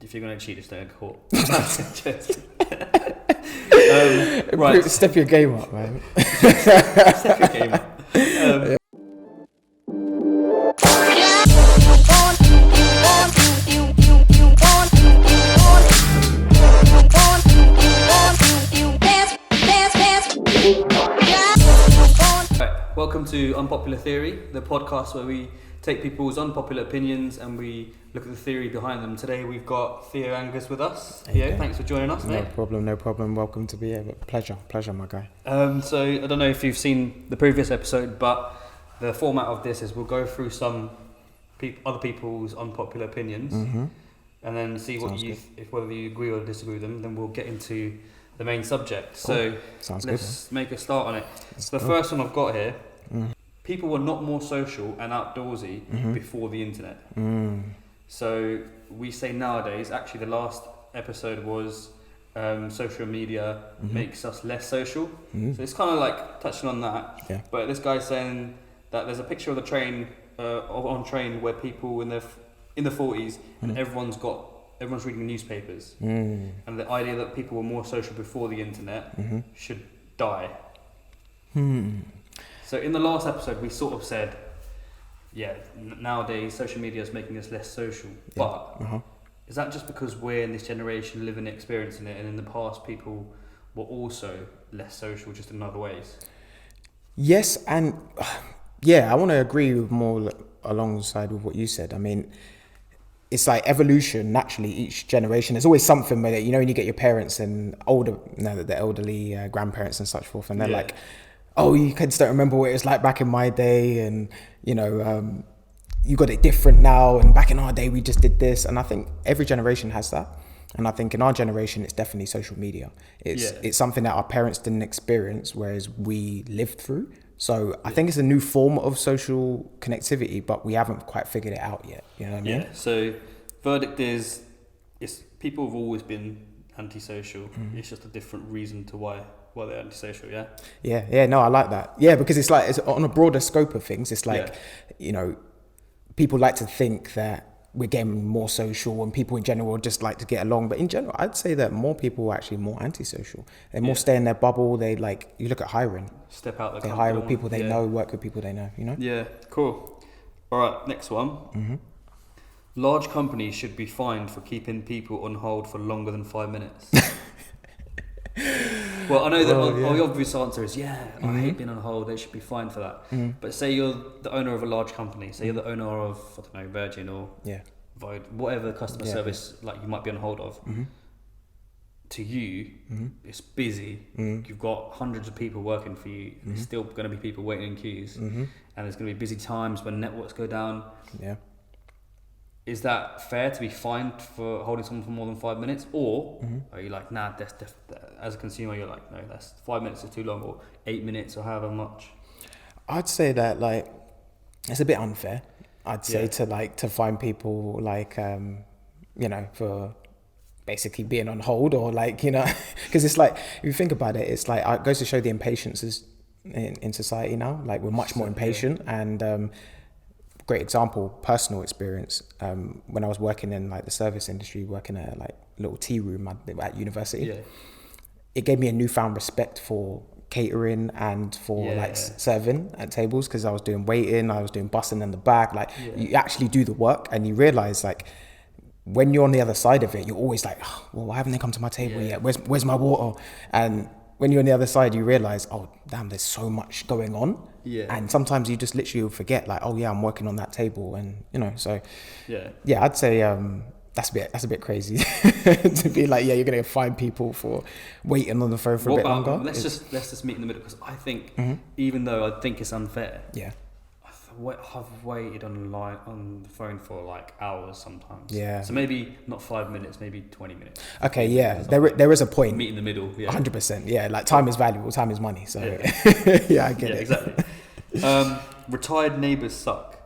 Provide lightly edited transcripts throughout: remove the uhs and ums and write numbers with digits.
If you're going to cheat, just don't get caught. Right. Step your game up, man. Step your game up. Welcome to Unpopular Theory, the podcast where we take people's unpopular opinions and we look at the theory behind them. Today we've got Theo Angus with us. Theo, thanks for joining us, mate. No problem. Welcome to be here. Pleasure, my guy. So I don't know if you've seen the previous episode, but the format of this is we'll go through some other people's unpopular opinions, and then see what if whether you agree or disagree with them. Then we'll get into the main subject. Cool. So let's make a start on it. The first one I've got here. People were not more social and outdoorsy before the internet. So we say nowadays, actually the last episode was social media makes us less social. So it's kind of like touching on that. Yeah. But this guy's saying that there's a picture of the train, on train where people in the 40s and everyone's reading newspapers. And the idea that people were more social before the internet should die. So in the last episode, we sort of said, nowadays social media is making us less social. But is that just because we're in this generation living it, experiencing it, and in the past people were also less social, just in other ways? Yes, and I want to agree with more alongside with what you said. I mean, it's like evolution. Naturally, each generation, there's always something where, you know, when you get your parents and the elderly grandparents and such forth, and they're like, oh, you kids don't remember what it was like back in my day, and you know, you got it different now, and back in our day we just did this. And I think every generation has that, and I think in our generation it's definitely social media. It's something that our parents didn't experience, whereas we lived through. So I think it's a new form of social connectivity, but we haven't quite figured it out yet. You know what I mean? Yeah. So verdict is, people have always been antisocial. It's just a different reason to why they're antisocial. No, I like that. Yeah, because it's like, it's on a broader scope of things. It's like, you know, people like to think that we're getting more social, and people in general just like to get along. But in general, I'd say that more people are actually more antisocial. They more stay in their bubble. They like, you look at hiring. Step out. They hire with people they know, work with people they know. You know. Yeah. Cool. All right. Next one. Large companies should be fined for keeping people on hold for longer than 5 minutes. Well, I know that the obvious answer is, I hate being on hold, they should be fined for that. But say you're the owner of a large company, say you're the owner of, I don't know, Virgin or Void, whatever customer service like you might be on hold of. To you, it's busy, you've got hundreds of people working for you, there's still going to be people waiting in queues, and there's going to be busy times when networks go down. Is that fair to be fined for holding someone for more than 5 minutes? Or are you like, nah, as a consumer, you're like, no, that's 5 minutes is too long, or 8 minutes, or however much? I'd say that, like, it's a bit unfair. I'd say to fine people, like, you know, for basically being on hold, or like, you know, because it's like, if you think about it, it's like, it goes to show the impatience is in society now. Like, we're much more impatient, and great example, personal experience. When I was working in like the service industry, working at like a little tea room at university, it gave me a newfound respect for catering and for serving at tables, because I was doing waiting, I was doing bussing in the back. Like you actually do the work, and you realize like when you're on the other side of it, you're always like, oh, well, why haven't they come to my table yet? Where's my water? And when you're on the other side, you realize, oh damn, there's so much going on. And sometimes you just literally forget, like, oh yeah, I'm working on that table, and you know, so I'd say that's a bit crazy to be like, you're gonna find people for waiting on the phone for a bit longer. Let's just meet in the middle, because I think even though I think it's unfair, I've waited on the phone for like hours sometimes. So maybe not 5 minutes, maybe 20 minutes. Okay, there is a point. Meet in the middle. 100%. Like time is valuable, time is money. So I get it. Exactly. Retired neighbours suck.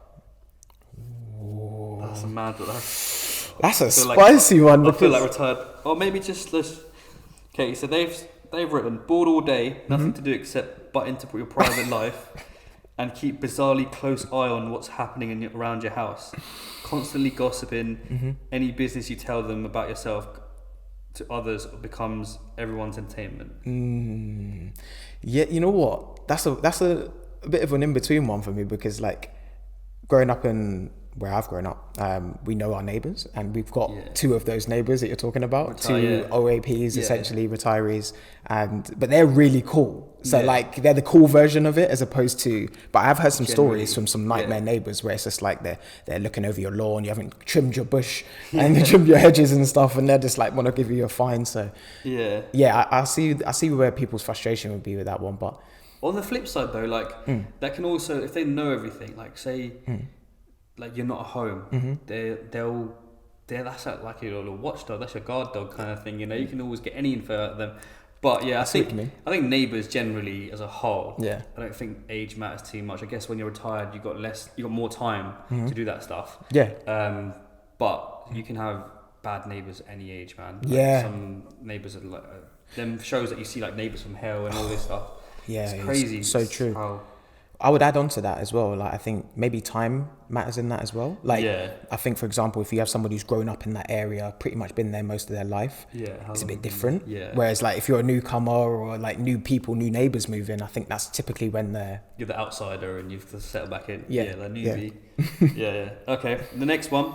Ooh. That's a mad one. That's a spicy one. I feel like retired, or maybe just okay. So they've written bored all day, nothing to do except butt into your private life. and keep bizarrely close eye on what's happening around your house. Constantly gossiping. Any business you tell them about yourself to others becomes everyone's entertainment. Yeah, you know what? That's a bit of an in-between one for me, because like growing up in where I've grown up, we know our neighbours, and we've got two of those neighbours that you're talking about, two OAPs, essentially retirees, but they're really cool. So like they're the cool version of it, as opposed to, but I've heard some stories from some nightmare neighbours where it's just like they're looking over your lawn, you haven't trimmed your bush and you trimmed your hedges and stuff, and they're just like want to give you a fine. So I see where people's frustration would be with that one. But on the flip side though, like that can also, if they know everything, like say like you're not at home, they'll that's like your little watchdog, that's your guard dog kind of thing, you know. You can always get any info out of them. But yeah, I think neighbours generally as a whole, I don't think age matters too much. I guess when you're retired, you got more time to do that stuff. But you can have bad neighbours any age, man. Like some neighbours are like them shows that you see, like Neighbours from Hell and all this stuff. It's crazy. It's so true. I would add on to that as well. Like I think maybe time matters in that as well. Like I think, for example, if you have somebody who's grown up in that area, pretty much been there most of their life, it's a bit different. Whereas like if you're a newcomer or like new people, new neighbours move in, I think that's typically when you're the outsider and you've to settle back in. The newbie. Okay, the next one.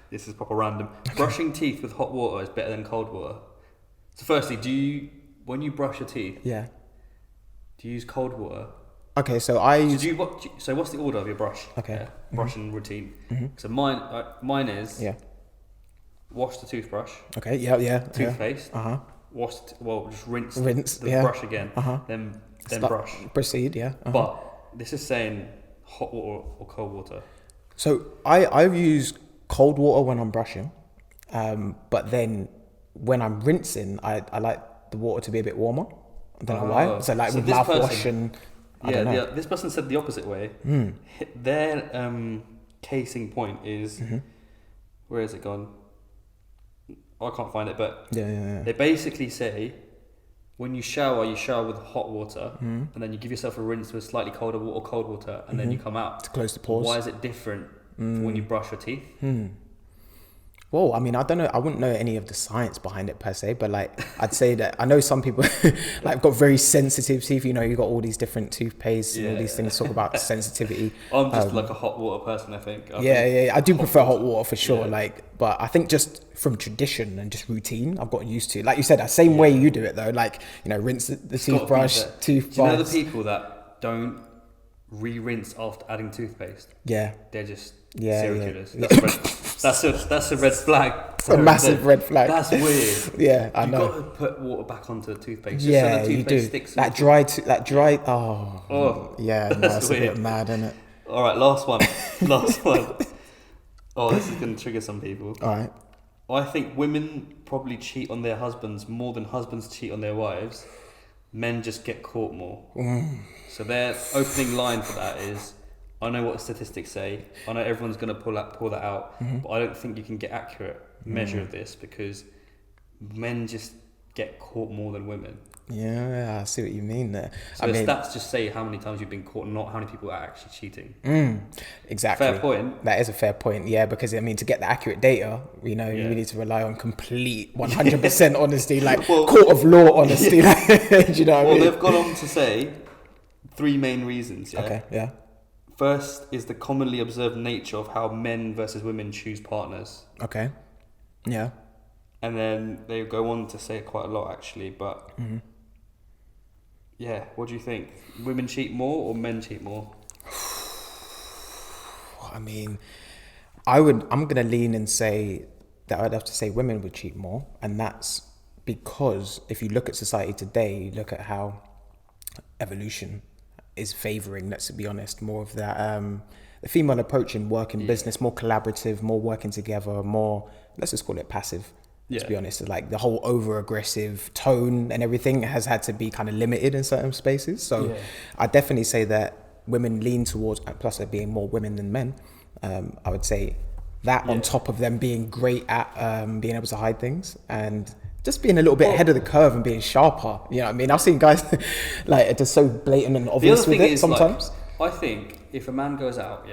This is proper random. Brushing teeth with hot water is better than cold water. So firstly, when you brush your teeth, do you use cold water? Okay, so so what's the order of your brush? Okay. Brushing routine. So mine is wash the toothbrush. Okay, Toothpaste. Wash, just rinse the brush again. Then brush. Proceed, But this is saying hot water or cold water. So I've used cold water when I'm brushing, but then when I'm rinsing, I like the water to be a bit warmer. I don't know why. So like with mouthwash and... this person said the opposite way. Their casing point is where is it gone? I can't find it, but they basically say when you shower with hot water, and then you give yourself a rinse with slightly colder water or cold water, and then you come out to close the pores. Why is it different when you brush your teeth? Well, I mean, I don't know. I wouldn't know any of the science behind it per se, but like, I'd say that I know some people like got very sensitive teeth. You know, you got all these different toothpastes and all these things talk about sensitivity. I'm just like a hot water person, I think. I do prefer hot water for sure. Like, but I think just from tradition and just routine, I've gotten used to. Like you said, that same way you do it though. Like, you know, rinse the toothbrush, toothbrush. Do you know the people that don't re-rinse after adding toothpaste? Yeah, they're just serial killers. That's a red flag. A massive red flag. That's weird. Yeah, I know. You've got to put water back onto the toothpaste. Yeah, so the toothpaste you do. Sticks that dry. Oh, yeah, no, that's a bit mad, isn't it? All right, last one. Oh, this is going to trigger some people. All right. I think women probably cheat on their husbands more than husbands cheat on their wives. Men just get caught more. So their opening line for that is, I know what statistics say. I know everyone's going to pull that out, but I don't think you can get accurate measure of this because men just get caught more than women. Yeah, I see what you mean there. So the stats just say how many times you've been caught, not how many people are actually cheating. Exactly. Fair point. That is a fair point, yeah, because I mean, to get the accurate data, you know, you need to rely on complete 100% honesty, like court of law honesty. Do you know what I mean? They've gone on to say 3 main reasons. Okay, yeah. First is the commonly observed nature of how men versus women choose partners. Okay. Yeah. And then they go on to say quite a lot actually, but what do you think? Women cheat more or men cheat more? I mean, I'm going to lean and say that I'd have to say women would cheat more, and that's because if you look at society today, you look at how evolution is favouring, let's be honest, more of that the female approach in work and business, more collaborative, more working together, more, let's just call it passive. To be honest, it's like the whole over-aggressive tone and everything has had to be kind of limited in certain spaces. So I definitely say that women lean towards, plus there being more women than men, I would say that on top of them being great at being able to hide things and just being a little bit ahead of the curve and being sharper. You know what I mean? I've seen guys like are just so blatant and obvious with it sometimes. Like, I think if a man goes out,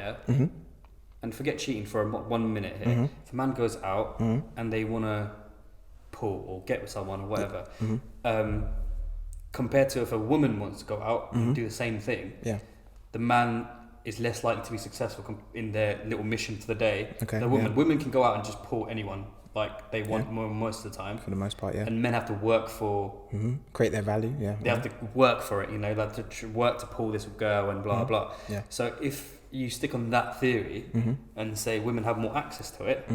and forget cheating for 1 minute here. If a man goes out and they want to pull or get with someone or whatever, compared to if a woman wants to go out and do the same thing, the man is less likely to be successful in their little mission for the day. The women can go out and just pull anyone like they want most of the time. For the most part, And men have to work for... create their value, They have to work for it, you know, like to work to pull this girl and blah, blah. So if you stick on that theory and say women have more access to it,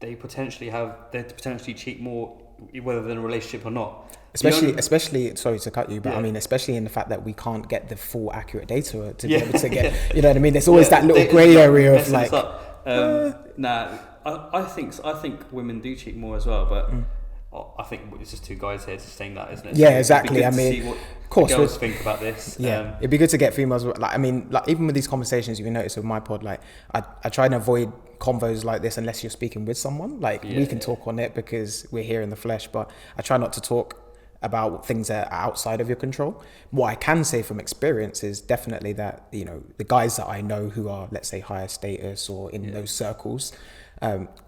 they potentially cheat more, whether they're in a relationship or not. Especially, sorry to cut you, but I mean, especially in the fact that we can't get the full accurate data to be able to get, you know what I mean? There's always that little grey area of like... I think women do cheat more as well, but I think it's just two guys here just saying that, isn't it? Yeah, exactly. I mean, of course, girls think about this. Yeah, it'd be good to get females. Like, I mean, like even with these conversations, you can notice with my pod, like I try and avoid convos like this unless you're speaking with someone. Like we can talk on it because we're here in the flesh, but I try not to talk about things that are outside of your control. What I can say from experience is definitely that, you know, the guys that I know who are, let's say, higher status or in those circles,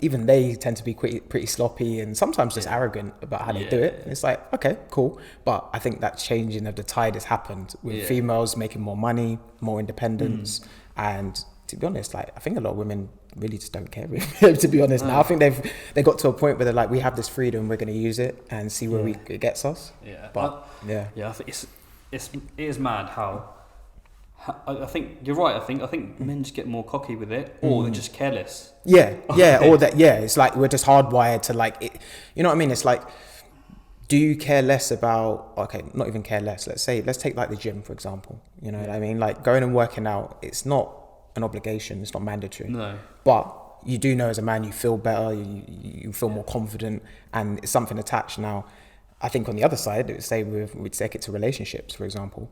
even they tend to be pretty sloppy and sometimes just arrogant about how they do it. It's like, okay, cool. But I think that changing of the tide has happened with females making more money, more independence. And to be honest, like I think a lot of women really just don't care, to be honest. Now I think they got to a point where they're like, we have this freedom, we're going to use it and see where it gets us. But I think it is mad how I think you're right. I think men just get more cocky with it, or they're just careless. Or that. It's like we're just hardwired to like it. You know what I mean? It's like, do you care less about? Okay, not even care less. Let's take like the gym for example. You know what I mean? Like going and working out. It's not an obligation. It's not mandatory. No. But you do know as a man, you feel better. You feel more confident, and it's something attached. Now, I think on the other side, we'd take it to relationships, for example.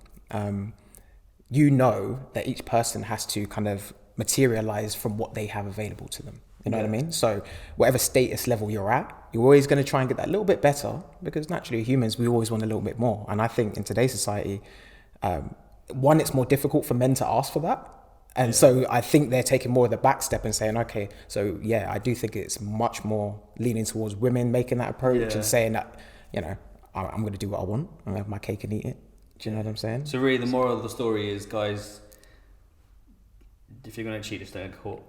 You know that each person has to kind of materialize from what they have available to them. You know what I mean? So whatever status level you're at, you're always going to try and get that little bit better because naturally humans, we always want a little bit more. And I think in today's society, one, it's more difficult for men to ask for that. And so I think they're taking more of the back step and saying, okay, so I do think it's much more leaning towards women making that approach and saying that, you know, I'm going to do what I want. I'm going to have my cake and eat it. Do you know what I'm saying? So really the moral of the story is, guys, if you're going to cheat, just don't get caught.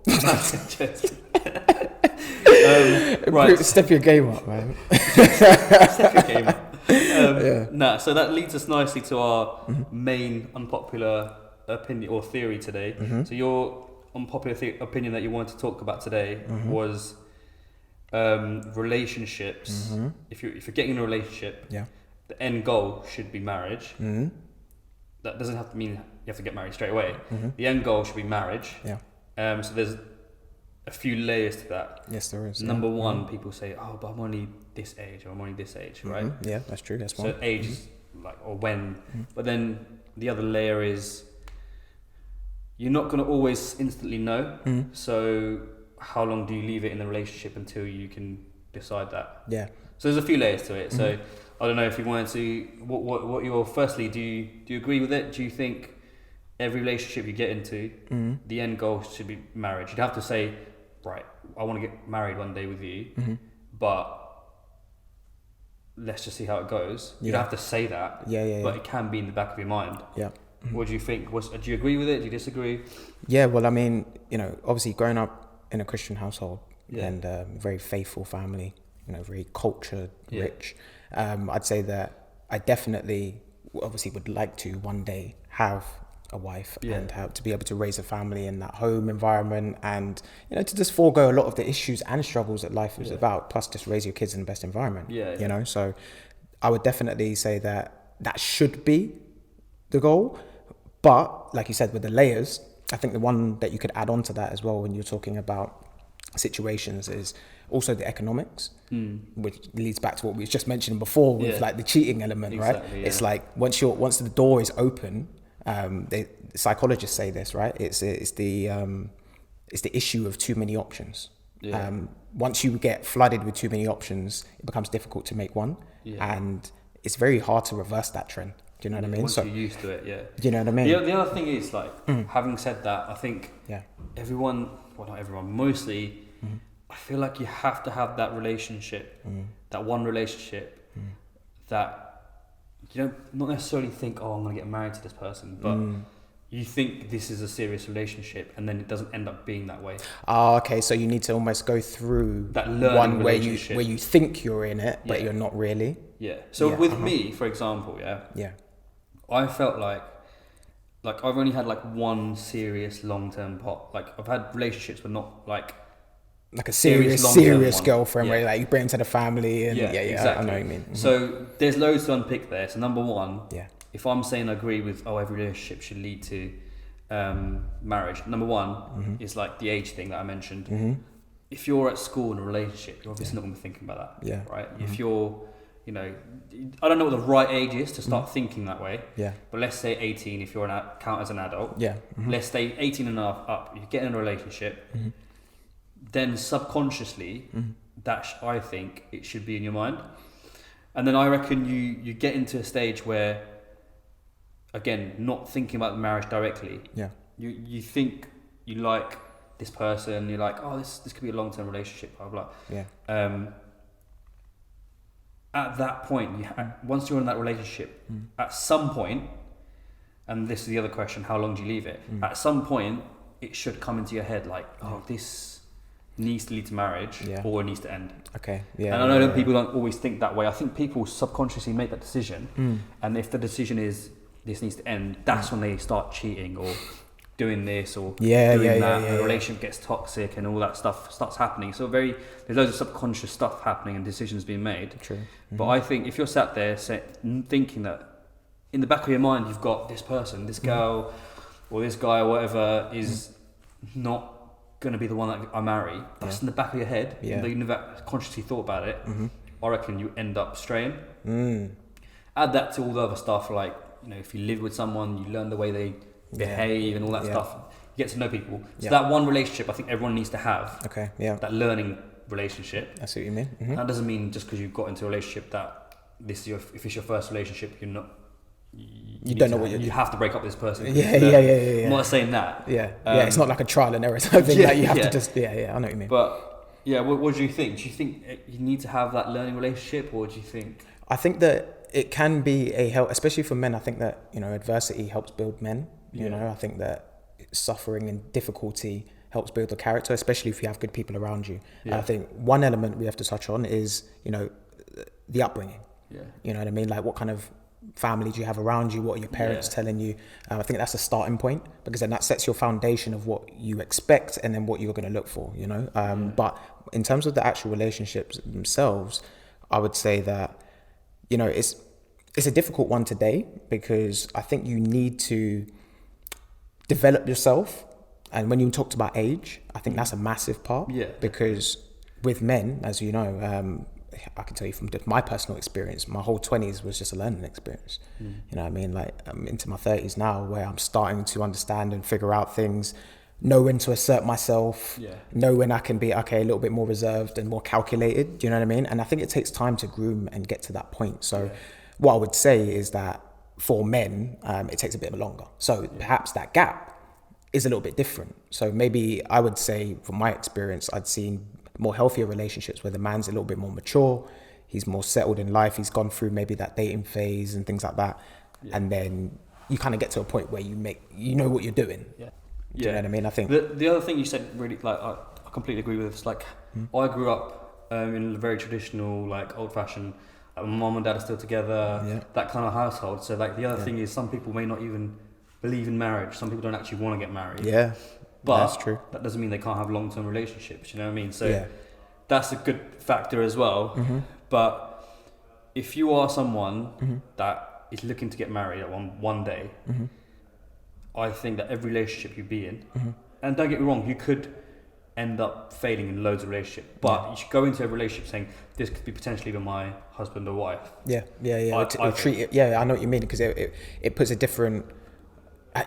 Right. Step your game up, man. Step your game up. So that leads us nicely to our main unpopular opinion or theory today. So your unpopular opinion that you wanted to talk about today was relationships. If you're getting in a relationship, the end goal should be marriage. That doesn't have to mean you have to get married straight away. The end goal should be marriage. So there's a few layers to that. Yes, there is. Number one, people say, "Oh, but I'm only this age, or I'm only this age," right? Yeah, that's true. That's one. So age is like, or when. But then the other layer is you're not going to always instantly know. So how long do you leave it in the relationship until you can decide that? Yeah. So there's a few layers to it. So I don't know if you wanted to. What your firstly, do you agree with it? Do you think every relationship you get into, the end goal should be marriage? You'd have to say, right, I want to get married one day with you, but let's just see how it goes. You'd have to say that. But it can be in the back of your mind. What do you think? Do you agree with it? Do you disagree? Yeah, well, I mean, you know, obviously growing up in a Christian household and a very faithful family, you know, very culture rich, I'd say that I definitely obviously would like to one day have a wife and have to be able to raise a family in that home environment, and you know, to just forego a lot of the issues and struggles that life is about, plus just raise your kids in the best environment. You know, so I would definitely say that should be the goal. But like you said, with the layers, I think the one that you could add on to that as well when you're talking about situations is also the economics, which leads back to what we just mentioned before with like the cheating element, right? It's like once the door is open, psychologists say this, right? It's the issue of too many options, Once you get flooded with too many options, it becomes difficult to make one, and it's very hard to reverse that trend. Do you know what I mean? Once you're used to it, yeah. Do you know what I mean? The other thing is, like, having said that, I think everyone, well, not everyone, mostly, I feel like you have to have that relationship, that one relationship that you don't not necessarily think, oh, I'm going to get married to this person, but you think this is a serious relationship, and then it doesn't end up being that way. Oh, okay. So you need to almost go through that learning one where you think you're in it, but you're not really. Yeah. So with me, for example, I felt like I've only had like one serious long-term pot. Like I've had relationships, but not like a serious girlfriend where like you bring to the family and exactly. I know what you mean. So there's loads to unpick there. So number one, if I'm saying I agree with every relationship should lead to marriage, number one is like the age thing that I mentioned. If you're at school in a relationship, you're obviously not going to be thinking about that, right? If you're, you know, I don't know what the right age is to start thinking that way, but let's say 18 if you're count as an adult, let's say 18 and up, you get in a relationship, then subconsciously I think it should be in your mind. And then I reckon you get into a stage where, again, not thinking about the marriage directly, you think you like this person, you're like, oh, this could be a long-term relationship, blah blah. At that point, once you're in that relationship, at some point, and this is the other question, how long do you leave it? At some point, it should come into your head like, oh, this needs to lead to marriage, or it needs to end. Okay. And I know that people don't always think that way. I think people subconsciously make that decision, and if the decision is this needs to end, that's when they start cheating or doing this or doing that. The relationship gets toxic and all that stuff starts happening. So there's loads of subconscious stuff happening and decisions being made. True. But I think if you're sat there thinking that in the back of your mind you've got this person, this girl or this guy or whatever is not going to be the one that I marry, that's in the back of your head, though you never consciously thought about it, I reckon you end up straying. Add that to all the other stuff, like, you know, if you live with someone, you learn the way they behave and all that stuff. You get to know people. So that one relationship, I think everyone needs to have. Okay. That learning relationship. I see what you mean. That doesn't mean just because you've got into a relationship that if it's your first relationship, you're not. You don't know what you have to break up with this person. Yeah. I'm not saying that. It's not like a trial and error type thing that you have to just. I know what you mean. But what do you think? Do you think you need to have that learning relationship, or do you think? I think that it can be a help, especially for men. I think that, you know, adversity helps build men. You know, I think that suffering and difficulty helps build the character, especially if you have good people around you. I think one element we have to touch on is, you know, the upbringing. You know what I mean? Like, what kind of family do you have around you? What are your parents telling you? I think that's a starting point, because then that sets your foundation of what you expect and then what you're going to look for, you know? But in terms of the actual relationships themselves, I would say that, you know, it's a difficult one today, because I think you need to develop yourself. And when you talked about age, I think that's a massive part. Because with men, as you know, I can tell you from my personal experience, my whole 20s was just a learning experience. You know what I mean? Like, I'm into my 30s now, where I'm starting to understand and figure out things, know when to assert myself, know when I can be, a little bit more reserved and more calculated. Do you know what I mean? And I think it takes time to groom and get to that point. So what I would say is that for men, it takes a bit longer. So perhaps that gap is a little bit different. So maybe I would say, from my experience, I'd seen more healthier relationships where the man's a little bit more mature, he's more settled in life, he's gone through maybe that dating phase and things like that. And then you kind of get to a point where you know what you're doing. Do you know what I mean? I think the other thing you said, really, like, I completely agree with. It's like, I grew up in a very traditional, like, old-fashioned, my mum and dad are still together, that kind of household. So, like, the other thing is, some people may not even believe in marriage. Some people don't actually want to get married. But that's true. That doesn't mean they can't have long-term relationships. You know what I mean? So that's a good factor as well. But if you are someone that is looking to get married at one day, I think that every relationship you be in, and don't get me wrong, you could end up failing in loads of relationships, but you should go into a relationship saying, this could be potentially even my husband or wife. I treat it. I know what you mean, because it puts a different.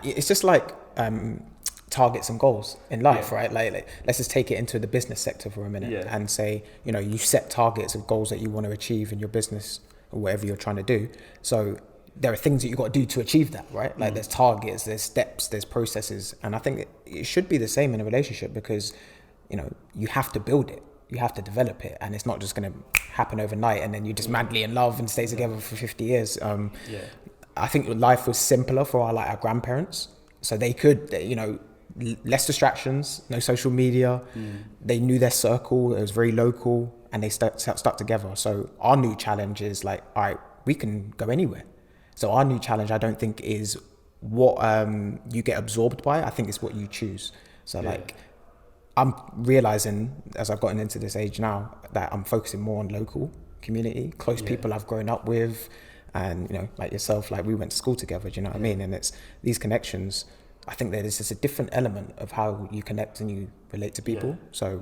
It's just like targets and goals in life, right? Like, let's just take it into the business sector for a minute and say, you know, you set targets of goals that you want to achieve in your business or whatever you're trying to do. So there are things that you've got to do to achieve that, right? Like there's targets, there's steps, there's processes. And I think it should be the same in a relationship because, you know, you have to build it. You have to develop it. And it's not just going to happen overnight and then you're just madly in love and stay together for 50 years. I think life was simpler for our grandparents. So they could, you know, less distractions, no social media. They knew their circle. It was very local and they stuck together. So our new challenge is like, all right, we can go anywhere. So our new challenge, I don't think is what you get absorbed by. I think it's what you choose. So like, I'm realizing as I've gotten into this age now that I'm focusing more on local community, close people I've grown up with. And, you know, like yourself, like we went to school together, do you know what I mean? And it's these connections. I think that it's just a different element of how you connect and you relate to people. So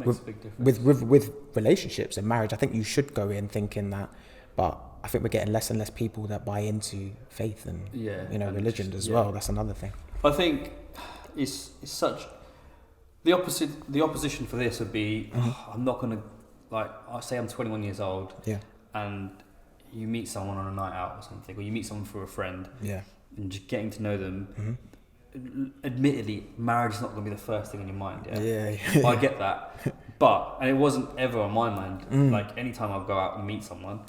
with relationships and marriage, I think you should go in thinking that, but I think we're getting less and less people that buy into faith and, you know, religion as well. That's another thing. I think it's such, the opposition for this would be, I'm not going to, like, I say I'm 21 years old and you meet someone on a night out or something, or you meet someone through a friend and just getting to know them. Admittedly, marriage is not going to be the first thing in your mind. I get that, but and it wasn't ever on my mind. Like anytime I go out and meet someone,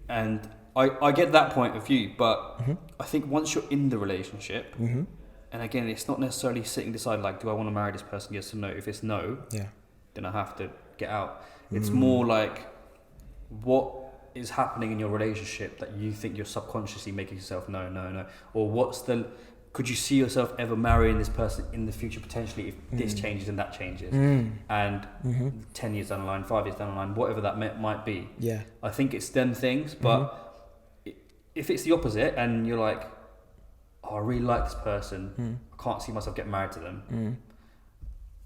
and I get that point of view. But I think once you're in the relationship, and again, it's not necessarily sitting decide like, do I want to marry this person? Yes or no. If it's no, then I have to get out. It's more like what is happening in your relationship that you think you're subconsciously making yourself no, or could you see yourself ever marrying this person in the future potentially if this changes and that changes and 10 years down the line, 5 years down the line, whatever that might be. I think it's them things, but if it's the opposite and you're like, oh, I really like this person, I can't see myself getting married to them,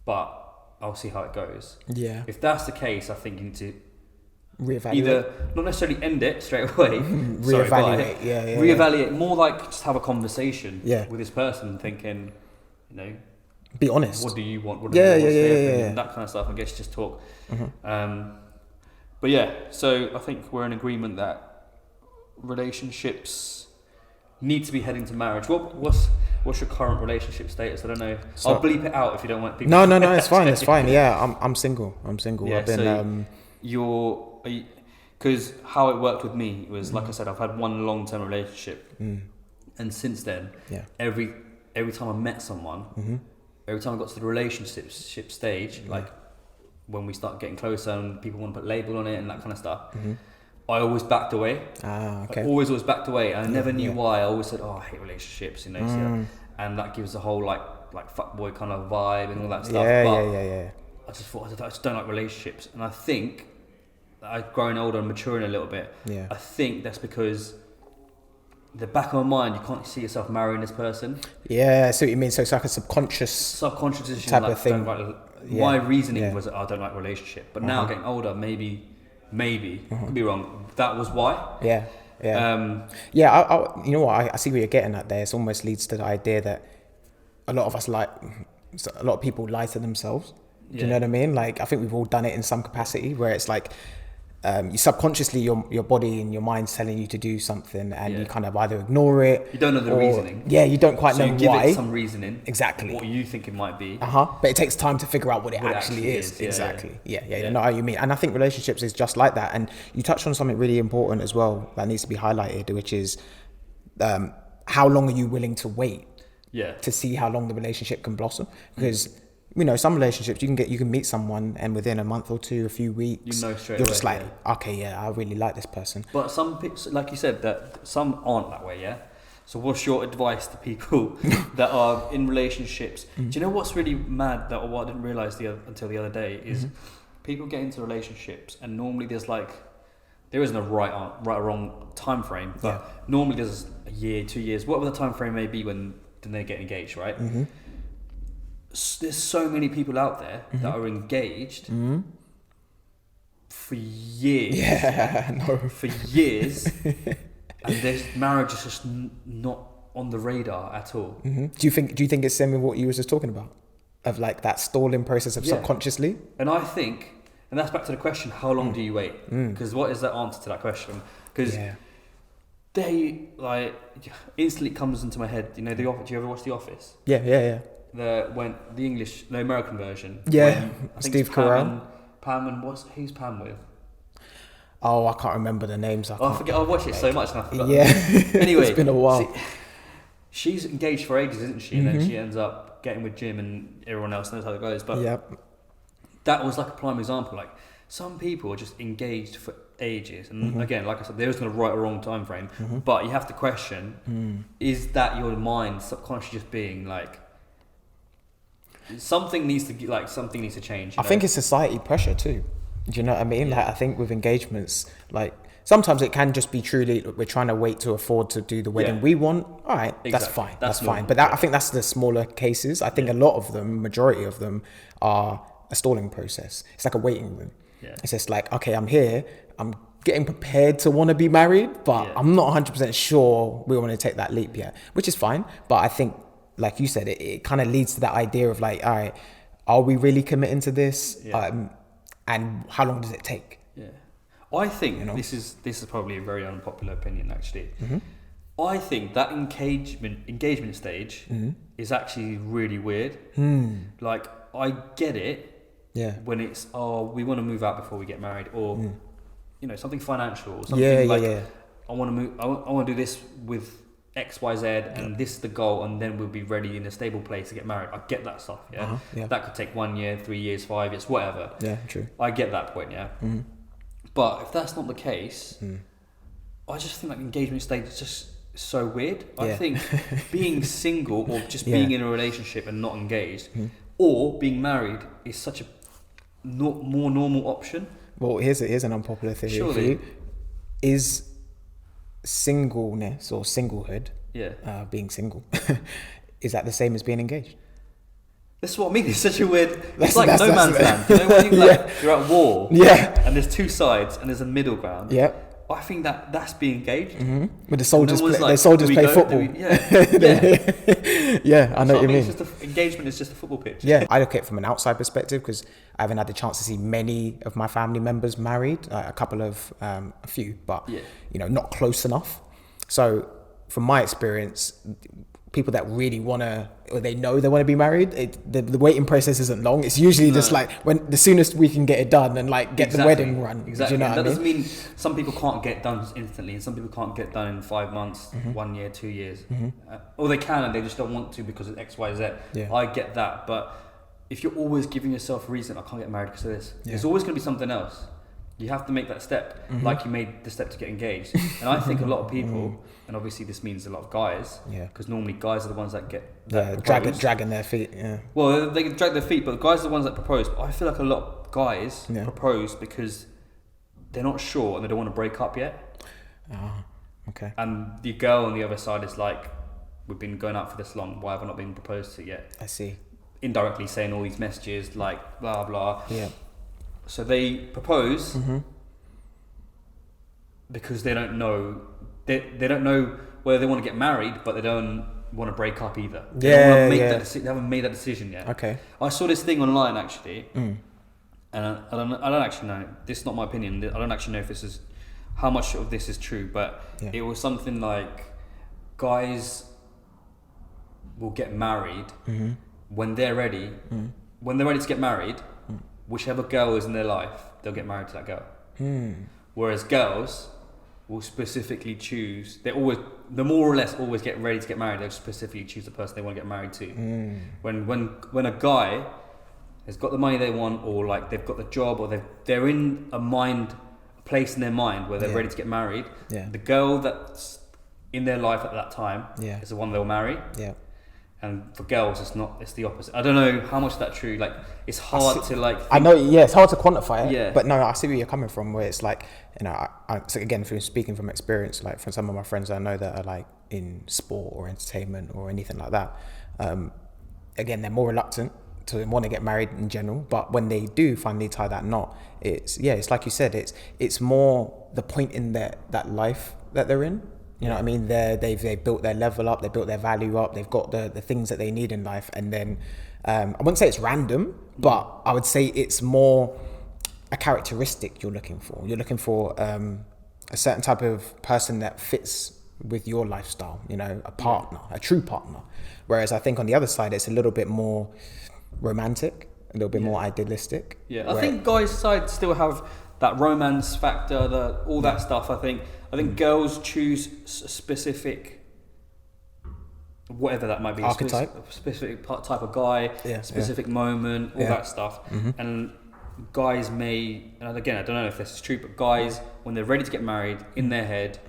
but I'll see how it goes. If that's the case, I think you need to reevaluate. Either not necessarily end it straight away. Reevaluate. Reevaluate. More like just have a conversation with this person, thinking, you know, be honest. What do you want? What do you want? That kind of stuff. I guess just talk. But yeah, so I think we're in agreement that relationships need to be heading to marriage. What's your current relationship status? I don't know. So, I'll bleep it out if you don't want people. No, it's fine. It's fine. Yeah, I'm single. Yeah, I've been. Because how it worked with me was, like I said, I've had one long-term relationship, and since then, every time I met someone, every time I got to the relationship stage, like when we start getting closer and people want to put label on it and that kind of stuff, I always backed away. I always backed away, and I never knew why. I always said, "Oh, I hate relationships," you know, and that gives a whole like fuckboy kind of vibe and all that stuff. I just thought I just don't like relationships, and I think I've grown older and maturing a little bit. I think that's because the back of my mind, you can't see yourself marrying this person. I see what you mean. So it's like a subconscious decision type of thing. My reasoning was I don't like relationship, but now getting older, maybe could be wrong. That was why. I you know what? I see where you're getting at there. It almost leads to the idea that a lot of people lie to themselves. Do you know what I mean? Like, I think we've all done it in some capacity where it's like, you subconsciously, your body and your mind's telling you to do something and you kind of either ignore it. You don't know the reasoning. You don't quite know why. So you give it some reasoning. Exactly. What you think it might be. But it takes time to figure out what it actually is. Exactly. I know how you mean. And I think relationships is just like that. And you touched on something really important as well that needs to be highlighted, which is how long are you willing to wait to see how long the relationship can blossom? Because you know, some relationships you can meet someone and within a month or two, a few weeks, you know straight you're away, just like, okay, I really like this person. But some, like you said, that some aren't that way, So what's your advice to people that are in relationships? Do you know what's really mad that what I didn't realise until the other day is people get into relationships and normally there isn't a right or wrong time frame, but normally there's a year, 2 years, whatever the time frame may be when they get engaged, right? There's so many people out there that are engaged for years. For years. And their marriage is just not on the radar at all. Do you think it's similar to what you was just talking about? of like that stalling process of subconsciously. And I think, and that's back to the question, how long do you wait? Because what is the answer to that question? Because they, like, instantly comes into my head, you know, do you ever watch The Office? Yeah. The American version. Yeah, Steve Carell. Who's Pam with? Oh, I can't remember the names. I forget. I watched it so much and I forgot. Yeah. Anyway, it's been a while. She's engaged for ages, isn't she? And then she ends up getting with Jim, and everyone else knows how it goes. But that was like a prime example. Like, some people are just engaged for ages, and again, like I said, there isn't a right or wrong time frame. But you have to question: is that your mind subconsciously just being like, something needs to change? I think it's society pressure too. Do you know what I mean? Like, I think with engagements, like, sometimes it can just be truly, we're trying to wait to afford to do the wedding we want. All right, that's fine. That's fine. But I think that's the smaller cases. I think a lot of them, majority of them, are a stalling process. It's like a waiting room. Yeah. It's just like, okay, I'm here. I'm getting prepared to want to be married, but I'm not 100% sure we want to take that leap yet, which is fine. But I think, like you said, it kind of leads to that idea of like, all right, are we really committing to this? And how long does it take? Yeah, I think this is probably a very unpopular opinion, actually. I think that engagement stage is actually really weird. Like, I get it. Yeah. When it's we want to move out before we get married, or something financial, or something I want to move. I want to do this with X, Y, Z, and this is the goal, and then we'll be ready in a stable place to get married. I get that stuff, That could take 1 year, 3 years, 5 years, whatever. Yeah, true. I get that point, But if that's not the case, I just think like engagement stage is just so weird. I think being single or just being in a relationship and not engaged, or being married is such a more normal option. Well, here's an unpopular theory for you. Is singleness or singlehood, being single, is that the same as being engaged? This is what I mean. It's such a weird. It's like no man's land. You know, when you're at war, and there's two sides and there's a middle ground. Yeah. I think that's being engaged. But the soldiers play football. I know what you mean. Engagement is just a football pitch. Yeah, I look at it from an outside perspective because I haven't had the chance to see many of my family members married. A few, but not close enough. So, from my experience, people that really want to, or they know they want to be married, the waiting process isn't long. It's usually just like the soonest we can get it done and like get the wedding run. Exactly. Do you know that what doesn't mean some people can't get done instantly, and some people can't get done in 5 months, 1 year, 2 years, or they can and they just don't want to because of X, Y, Z. Yeah. I get that, but if you're always giving yourself a reason, I can't get married because of this, there's always going to be something else. You have to make that step, like you made the step to get engaged. And I think a lot of people, and obviously this means a lot of guys, because normally guys are the ones that get dragging their feet. Yeah. Well, they can drag their feet, but the guys are the ones that propose. But I feel like a lot of guys propose because they're not sure and they don't want to break up yet. Oh, okay. And the girl on the other side is like, we've been going out for this long, why have I not been proposed to yet? I see. Indirectly saying all these messages like blah blah. Yeah. So they propose because they don't know. They don't know whether they want to get married, but they don't want to break up either. They haven't made that decision yet. Okay. I saw this thing online actually, and I don't actually know. This is not my opinion. I don't actually know if how much of this is true, but it was something like guys will get married when they're ready. When they're ready to get married. Whichever girl is in their life, they'll get married to that girl. Whereas girls will specifically choose, they more or less always get ready to get married, they'll specifically choose the person they want to get married to. When a guy has got the money they want, or like they've got the job, or they're in a place in their mind where they're ready to get married, the girl that's in their life at that time is the one they'll marry. Yeah. And for girls, it's the opposite. I don't know how much that's true. Like, it's hard to like. I know, it's hard to quantify it. Yeah. But no, I see where you're coming from. Where it's like, so again, speaking from experience, like from some of my friends I know that are like in sport or entertainment or anything like that. Again, they're more reluctant to want to get married in general. But when they do finally tie that knot, it's like you said, it's more the point in that life that they're in. You know what I mean? They've built their level up, they built their value up, they've got the things that they need in life, and then I wouldn't say it's random, but I would say it's more a characteristic you're looking for. You're looking for a certain type of person that fits with your lifestyle, you know, a partner, a true partner. Whereas I think on the other side, it's a little bit more romantic, a little bit more idealistic. Yeah, I think guys' side still have that romance factor, all that stuff. I think girls choose specific, whatever that might be, archetype, specific type of guy, specific moment, all that stuff. And guys may, and again, I don't know if this is true, but guys, when they're ready to get married, in their head,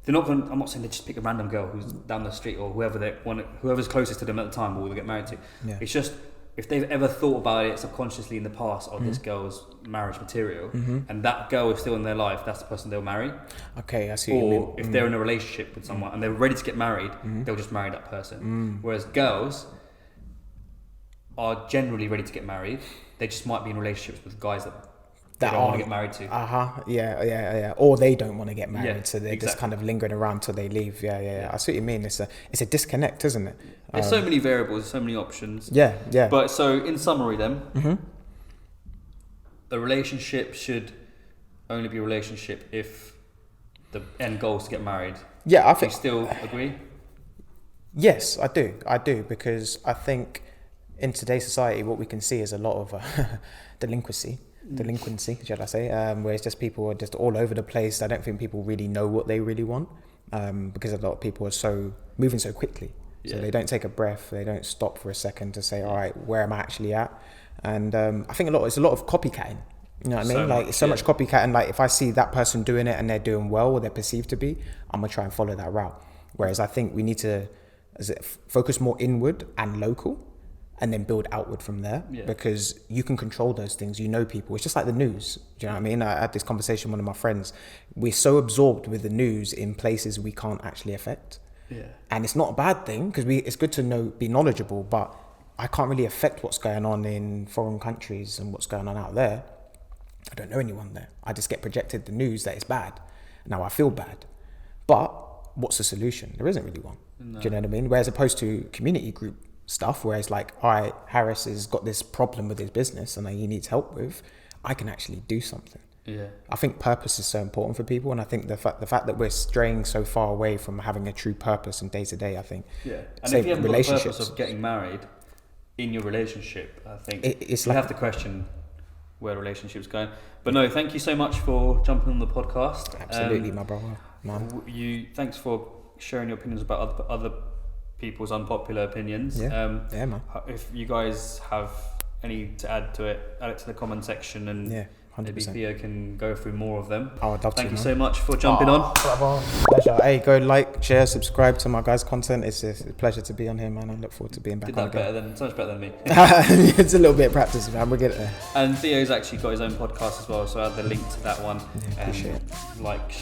they're not going. I'm not saying they just pick a random girl who's down the street or whoever's closest to them at the time, or they get married to. Yeah. It's just if they've ever thought about it subconsciously in the past, this girl's marriage material, and that girl is still in their life, that's the person they'll marry. Okay, I see. What you mean. If they're in a relationship with someone and they're ready to get married, they'll just marry that person. Whereas girls are generally ready to get married. They just might be in relationships with guys that they don't want to get married to. Yeah. Or they don't want to get married, so they're just kind of lingering around till they leave. Yeah. I see what you mean. It's a disconnect, isn't it? There's so many variables, so many options. Yeah. But so in summary, then, a relationship should only be a relationship if the end goal is to get married. Yeah, I think. Do you still agree? Yes, I do, because I think in today's society, what we can see is a lot of delinquency, shall I say, where it's just people are just all over the place. I don't think people really know what they really want, because a lot of people are moving so quickly. So they don't take a breath, they don't stop for a second to say, all right, where am I actually at? And I think it's a lot of copycatting. You know what I mean? Like, it's so much copycatting. Like, if I see that person doing it and they're doing well, or they're perceived to be, I'm gonna try and follow that route. Whereas I think we need to focus more inward and local, and then build outward from there, because you can control those things. You know people. It's just like the news. Do you know what I mean? I had this conversation with one of my friends. We're so absorbed with the news in places we can't actually affect. Yeah. And it's not a bad thing, because it's good to be knowledgeable, but I can't really affect what's going on in foreign countries and what's going on out there. I don't know anyone there. I just get projected the news that it's bad. Now I feel bad. But what's the solution? There isn't really one. No. Do you know what I mean? Whereas opposed to community group stuff, where it's like, all right, Harris has got this problem with his business and he needs help with, I can actually do something. Yeah. I think purpose is so important for people, and I think the fact that we're straying so far away from having a true purpose in day to day, I think. Yeah. And if you haven't got the purpose of getting married in your relationship, I think you have to question where the relationship's going. But no, thank you so much for jumping on the podcast. Absolutely, my brother, man. Thanks for sharing your opinions about other people's unpopular opinions. Man. If you guys have any to add to it, add it to the comment section, and 100%. Maybe Theo can go through more of them. I would love to. Thank you so much for jumping on. Pleasure. Hey, go like, share, subscribe to my guys' content. It's a pleasure to be on here, man. I look forward to being back on again. So much better than me. It's a little bit of practice, man. We'll get it there. And Theo's actually got his own podcast as well, so I'll add the link to that one. Yeah, appreciate it. Like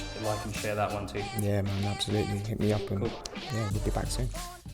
and share that one too. Yeah, man, absolutely. Hit me up, and we'll be back soon.